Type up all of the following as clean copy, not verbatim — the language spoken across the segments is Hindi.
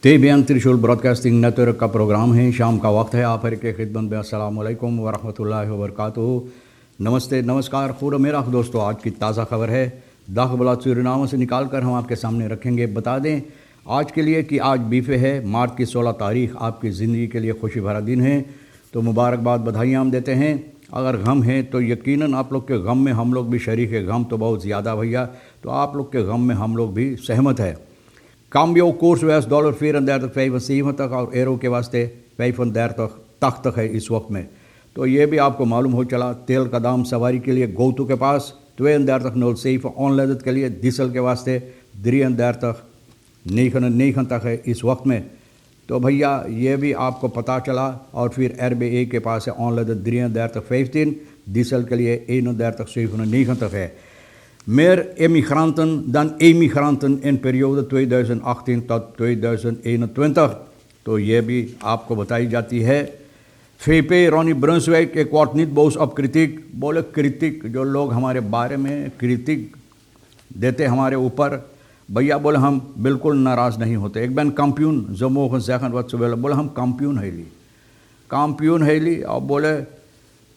तेबियान त्रिशूल ब्रॉडकास्टिंग नेटवर्क का प्रोग्राम है। शाम का वक्त है। आप हर के खिदमत में अस्सलाम वालेकुम व रहमतुल्लाहि व बरकातुहू। नमस्ते, नमस्कार, खूब मेरा दोस्तों। आज की ताज़ा खबर है दाख बला सूरीनाम से निकाल कर हम आपके सामने रखेंगे। बता दें आज के लिए कि आज बीफे है, मार्च की 16 तारीख आपकी ज़िंदगी के लिए खुशी भरा दिन है। तो मुबारकबाद, बधाइयाँ हम देते हैं। अगर गम है तो यकीनन आप लोग के गम में हम लोग भी शरीक है। गम तो बहुत ज़्यादा भैया, तो आप लोग के गम में हम लोग भी सहमत है। Cambio koers was $34.75 तक और एरो के वास्ते 35 तक है इस वक्त में। तो ये भी आपको मालूम हो चला। तेल का दाम सवारी के लिए गोतू के पास 32.07 ऑन लदत के लिए डीजल के वास्ते 3.9 तक है इस वक्त में। तो भैया ये भी आपको पता चला। और फिर RBA के पास है ऑन लदत 3.15 डीजल के लिए 1.7 तक है। Meer emigranten dan emigranten in periode 2018 tot 2021। तो ये भी आपको बताई जाती है। VP Ronnie Brunswijk एक wordt niet boos op kritiek। बोले क्रिटिक जो लोग हमारे बारे में क्रिटिक देते हमारे ऊपर, भैया बोले हम बिल्कुल नाराज़ नहीं होते। एक बैन काम्प्यून जो मोहन जैखन वत बोले बोले हम काम्प्यून है ली और बोले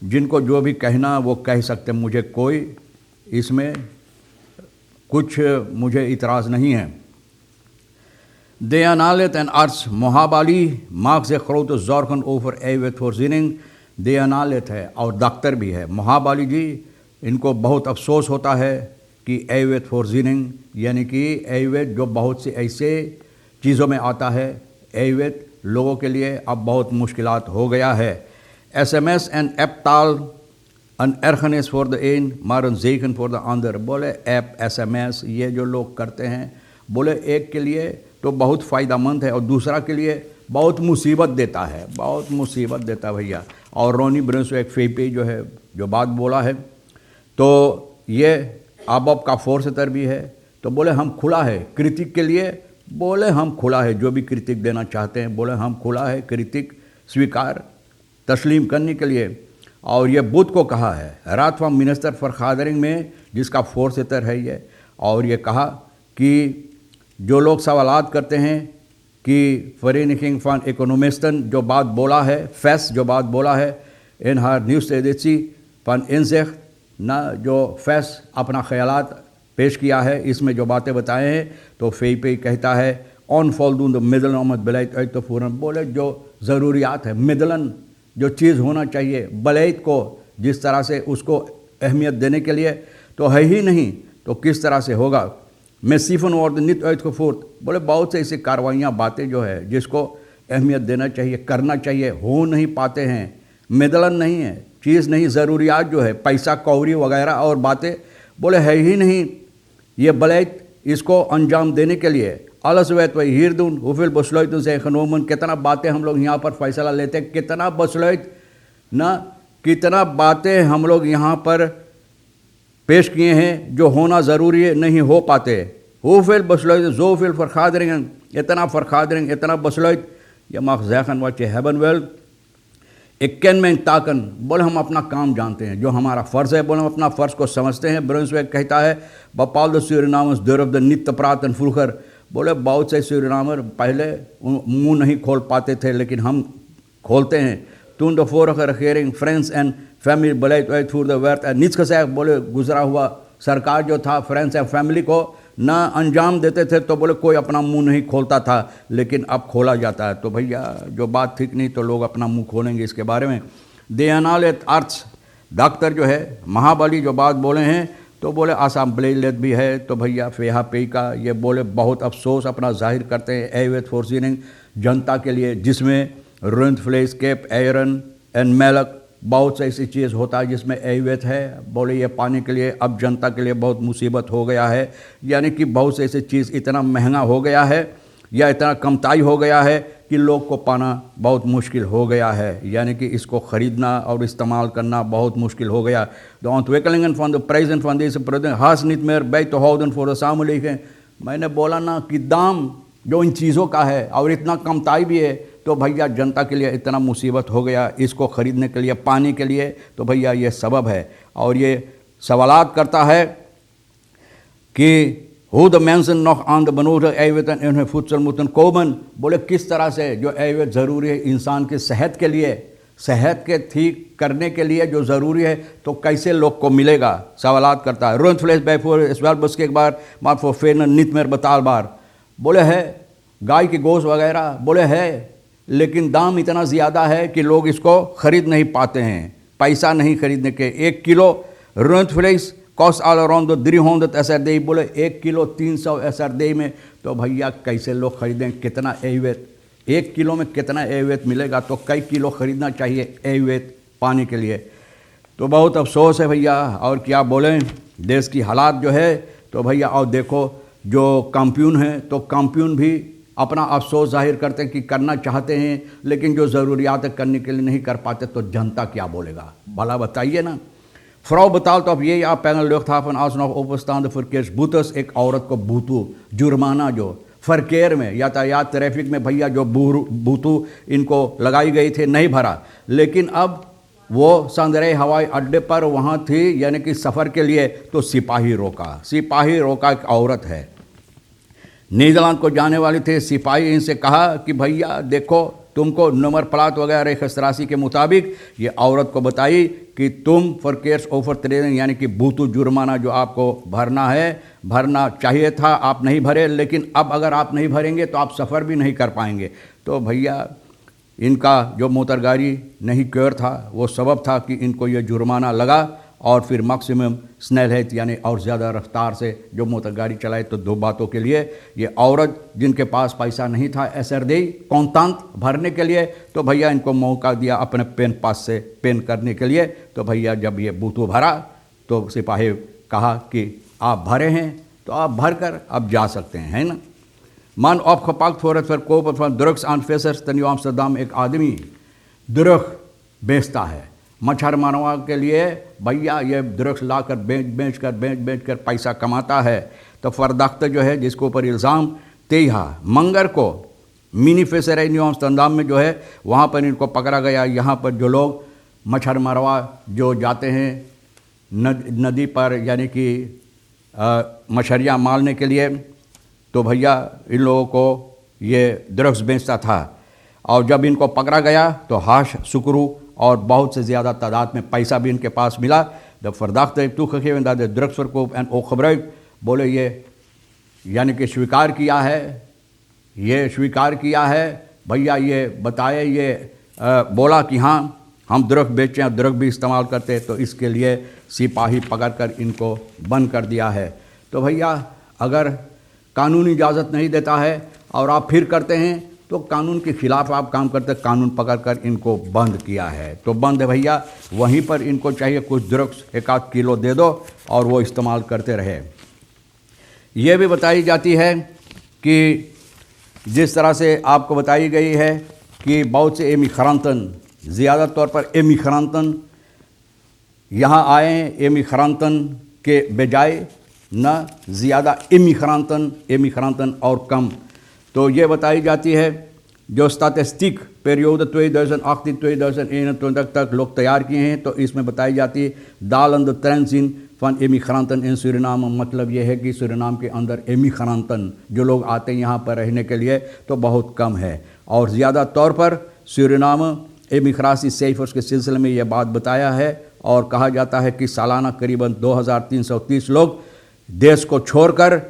जिनको जो भी कहना वो कह सकते, मुझे कोई इसमें कुछ मुझे इतराज़ नहीं है। De analyst en arts Mohab Ali maakt zich grote zorgen over eiwitvoorziening। De analyst है और डॉक्टर भी है मोहाब अली जी। इनको बहुत अफसोस होता है कि eiwitvoorziening यानी कि eiwit जो बहुत सी ऐसे चीज़ों में आता है, eiwit लोगों के लिए अब बहुत मुश्किलात हो गया है। SMS en apptaal een ergernis voor de een, maar een zegen voor de ander। बोले ऐप SMS ये जो लोग करते हैं, बोले एक के लिए तो बहुत फ़ायदेमंद है और दूसरा के लिए बहुत मुसीबत देता है, बहुत मुसीबत देता है भैया। और रोनी ब्रुन्सविक फेपी जो है जो बात बोला है, तो ये अब का फोर्सेटर भी है। तो बोले हम खुला है क्रिटिक के लिए, बोले हम खुला है जो भी क्रिटिक देना चाहते हैं, बोले हम खुला है क्रिटिक स्वीकार तस्लीम करने के लिए। और ये बुध को कहा है रात व मिनिस्टर फरखादरिंग में, जिसका फोर्सेटर है ये। और ये कहा कि जो लोग सवालात करते हैं कि फरीनिकिंग फन इकोनॉमिस्टन जो बात बोला है, फैस जो बात बोला है, इन हर न्यूज़ एजेंसी फन इंसेख ना जो फैस अपना ख्यालात पेश किया है, इसमें जो बातें बताए हैं, तो फे पे कहता है ऑन फॉलदून मिदल अहमद बलैत तो फ़ौरन बोले जो ज़रूरियात है, मिदलन जो चीज़ होना चाहिए बलैत को जिस तरह से उसको अहमियत देने के लिए तो है ही नहीं, तो किस तरह से होगा। मैं सिफन और नित uitgevoerd बोले बहुत से ऐसी कार्रवाइयाँ बातें जो है जिसको अहमियत देना चाहिए, करना चाहिए, हो नहीं पाते हैं। मिदलन नहीं है, चीज़ नहीं, ज़रूरियात जो है पैसा कौड़ी वगैरह और बातें बोले है ही नहीं। ये बलैत इसको अंजाम देने के लिए alles weet wij hier doen, hoeveel besluiten zijn genomen, कितना बातें हम लोग यहाँ पर फैसला लेते हैं, कितना besluit ना, कितना बातें हम लोग यहाँ पर पेश किए हैं जो होना ज़रूरी है नहीं हो पाते। hoeveel besluiten, zoveel vergaderingen, इतना vergadering, इतना besluit, je mag zeggen wat je hebben wil। ik ken mijn taken, बोले हम अपना काम जानते हैं, जो हमारा फ़र्ज़ है, बोले हम अपना फ़र्ज़ को समझते हैं। ब्रुन्सविक कहता है bepaalde Surinamers durfden niet te praten vroeger। बोले बहुत से सूरीनामर पहले मुंह नहीं खोल पाते थे, लेकिन हम खोलते हैं। toen de vorige regering friends and family बलैत uitvoerde werd er niets gezegd। बोले गुजरा हुआ सरकार जो था फ्रेंड्स एंड फैमिली को ना अंजाम देते थे, तो बोले कोई अपना मुंह नहीं खोलता था, लेकिन अब खोला जाता है। तो भैया जो बात ठीक नहीं तो लोग अपना मुंह खोलेंगे इसके बारे में। दयानालित आर्ट्स डॉक्टर जो है महाबली जो बात बोले हैं, तो बोले आसाम ब्लेलेट भी है। तो भैया फेहा पे का ये बोले बहुत अफसोस अपना जाहिर करते हैं eiwitvoorziening जनता के लिए, जिसमें rundvlees, केप, आयरन एंड मेलक बहुत सी ऐसी चीज़ होता है जिसमें eiwit है। बोले ये पाने के लिए अब जनता के लिए बहुत मुसीबत हो गया है, यानी कि बहुत सी ऐसी चीज़ इतना महंगा हो गया है या इतना कमताई हो गया है कि लोग को पाना बहुत मुश्किल हो गया है, यानी कि इसको ख़रीदना और इस्तेमाल करना बहुत मुश्किल हो गया। De ontwikkelingen van de prijzen van deze producten haast niet meer bij te houden voor de samenleving। मैंने बोला ना कि दाम जो इन चीज़ों का है और इतना कमताई भी है, तो भैया जनता के लिए इतना मुसीबत हो गया इसको ख़रीदने के लिए, पाने के लिए। तो भैया ये सबब है। और ये सवालात करता है कि Hoe de mensen nog aan de benodigde eiwitten in hun voedsel moeten komen। बोले किस तरह से जो ऐवत ज़रूरी है इंसान की सेहत के लिए, सेहत के ठीक करने के लिए जो ज़रूरी है, तो कैसे लोग को मिलेगा, सवालात करता है। Rundvlees bijvoorbeeld is wel beschikbaar, maar voor velen niet meer betaalbaar। बोले है गाय की गोश्त वगैरह, बोले है, लेकिन दाम इतना ज़्यादा है कि लोग इसको ख़रीद नहीं पाते हैं, पैसा नहीं खरीदने के। 1 kilo Rundvlees cost all around 300 SRD। बोले 1 किलो 300 SRD में, तो भैया कैसे लोग खरीदें, कितना ऐवत, 1 किलो में कितना ऐवत मिलेगा, तो कई किलो ख़रीदना चाहिए ऐवत पाने के लिए। तो बहुत अफसोस है भैया, और क्या बोलें, देश की हालात जो है। तो भैया और देखो जो कंप्यून है, तो कंप्यून भी अपना अफसोस जाहिर करते हैं कि करना चाहते हैं, लेकिन जो ज़रूरियात करने के लिए नहीं कर पाते, तो जनता क्या बोलेगा, भला बताइए ना। Vrouw betaalt op JA Pengel luchthaven alsnog openstaande verkeersboetes। एक औरत को बूतू जुर्माना जो फरकेर में यातायात ट्रैफिक में भैया जो बूतू इनको लगाई गई थी नहीं भरा, लेकिन अब वो संदरे हवाई अड्डे पर वहाँ थी, यानी कि सफ़र के लिए, तो सिपाही रोका। एक औरत है, नीदरलैंड को जाने वाली थी। सिपाही इनसे कहा कि भैया देखो, तुमको नंबर प्लाट वगैरह खसरासी के मुताबिक, ये औरत को बताई कि तुम फॉरकेर्स ओवर ट्रेनिंग, यानी कि बूतू जुर्माना जो आपको भरना चाहिए था, आप नहीं भरे, लेकिन अब अगर आप नहीं भरेंगे तो आप सफ़र भी नहीं कर पाएंगे। तो भैया इनका जो मोटर गाड़ी नहीं क्योर था, वो सबब था कि इनको ये जुर्माना लगा, और फिर मैक्सिमम स्नेलहेड यानी और ज़्यादा रफ्तार से जो मोटर गाड़ी चलाए। तो दो बातों के लिए, ये औरत जिनके पास पैसा नहीं था SRD कॉन्तांत भरने के लिए, तो भैया इनको मौका दिया अपने पेन पास से पेन करने के लिए। तो भैया जब ये बूतू भरा, तो सिपाही कहा कि आप भरे हैं, तो आप भर कर अब जा सकते हैं, है ना। Man opgepakt voor het verkopen van drugsaanvissers te Nieuw Amsterdam। एक आदमी ड्रग बेचता है मच्छर मारवा के लिए, भैया ये ड्रग्स लाकर बेच कर पैसा कमाता है। तो फरदाख्त जो है, जिसके ऊपर इल्ज़ाम तेहा मंगर को मिनी फिशरी न्यू आम्स्टरडाम में जो है, वहाँ पर इनको पकड़ा गया। यहाँ पर जो लोग मच्छर मारवा जो जाते हैं नदी पर, यानी कि मछलियाँ मारने के लिए, तो भैया इन लोगों को ये ड्रग्स बेचता था। और जब इनको पकड़ा गया तो हाश सुकरू और बहुत से ज़्यादा तादाद में पैसा भी इनके पास मिला। The verdachte heeft toegegeven dat de drugsverkoop en ook gebruik, बोले ये यानी कि स्वीकार किया है भैया, ये बताए, ये बोला कि हाँ हम ड्रग बेचें, ड्रग भी इस्तेमाल करते, तो इसके लिए सिपाही पकड़कर इनको बंद कर दिया है। तो भैया अगर कानून इजाज़त नहीं देता है और आप फिर करते हैं, तो कानून के ख़िलाफ़ आप काम करते, कानून पकड़कर इनको बंद किया है। तो बंद है भैया, वहीं पर इनको चाहिए कुछ ड्रग्स 1-8 किलो दे दो और वो इस्तेमाल करते रहे। ये भी बताई जाती है कि जिस तरह से आपको बताई गई है कि बहुत से एमिग्रांटन, ज़्यादा तौर पर एमिग्रांटन यहाँ आए हैं, एमिग्रांटन के बजाय न ज़्यादा एमिग्रांटन और कम। तो ये बताई जाती है, जो स्टैटिस्टिक पीरियड 2018-2021 तक लोग तैयार किए हैं, तो इसमें बताई जाती है दालंद ट्रेंसिन फन एमिग्रांटन इन सूरीनाम। मतलब ये है कि सूरीनाम के अंदर एमिग्रांटन जो लोग आते हैं यहाँ पर रहने के लिए, तो बहुत कम है। और ज़्यादा तौर पर सूरीनाम एमिग्रासी सेफर्स के सिलसिले में ये बात बताया है, और कहा जाता है कि सालाना करीबन 2330 लोग देश को छोड़कर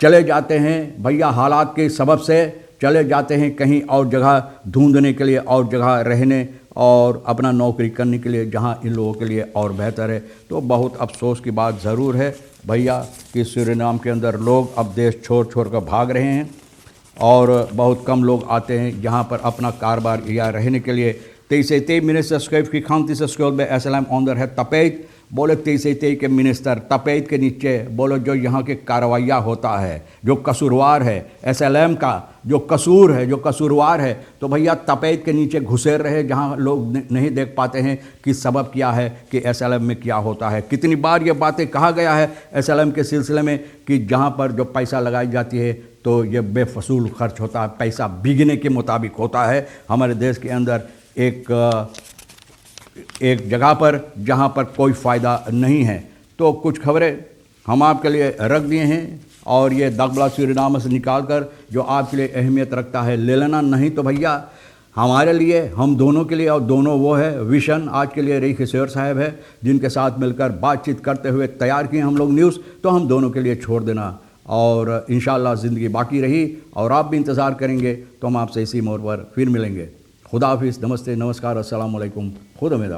चले जाते हैं भैया, हालात के सबब से चले जाते हैं कहीं और जगह ढूंढने के लिए, और जगह रहने और अपना नौकरी करने के लिए, जहां इन लोगों के लिए और बेहतर है। तो बहुत अफसोस की बात ज़रूर है भैया कि सूरीनाम के अंदर लोग अब देश छोड़ कर भाग रहे हैं, और बहुत कम लोग आते हैं जहां पर अपना कारोबार या रहने के लिए। 23 minister schuift gigantische schuld bij SLM onder het tapijt। बोले 23 के मिनिस्टर तपेत के नीचे, बोलो जो यहाँ के कार्रवाइयाँ होता है, जो कसूरवार है, SLM का जो कसूर है, जो कसूरवार है, तो भैया तपेत के नीचे घुसे रहे, जहाँ लोग नहीं देख पाते हैं कि सबब क्या है, कि SLM में क्या होता है। कितनी बार ये बातें कहा गया है SLM के सिलसिले में कि जहाँ पर जो पैसा लगाई जाती है, तो ये बेफसूल खर्च होता है, पैसा बिगने के मुताबिक होता है। हमारे देश के अंदर एक जगह पर जहां पर कोई फ़ायदा नहीं है। तो कुछ खबरें हम आपके लिए रख दिए हैं, और ये दगबला सूरीनाम से निकाल कर जो आपके लिए अहमियत रखता है ले लेना, नहीं तो भैया हमारे लिए, हम दोनों के लिए, और दोनों वो है विशन आज के लिए रही खिसेर साहब है जिनके साथ मिलकर बातचीत करते हुए तैयार किए हम लोग न्यूज़, तो हम दोनों के लिए छोड़ देना। और इंशाअल्लाह ज़िंदगी बाकी रही और आप भी इंतज़ार करेंगे तो हम आपसे इसी मोड़ पर फिर मिलेंगे। खुदा हाफिज़, नमस्ते, नमस्कार, अस्सलाम वालेकुम, खुद उम्मीद।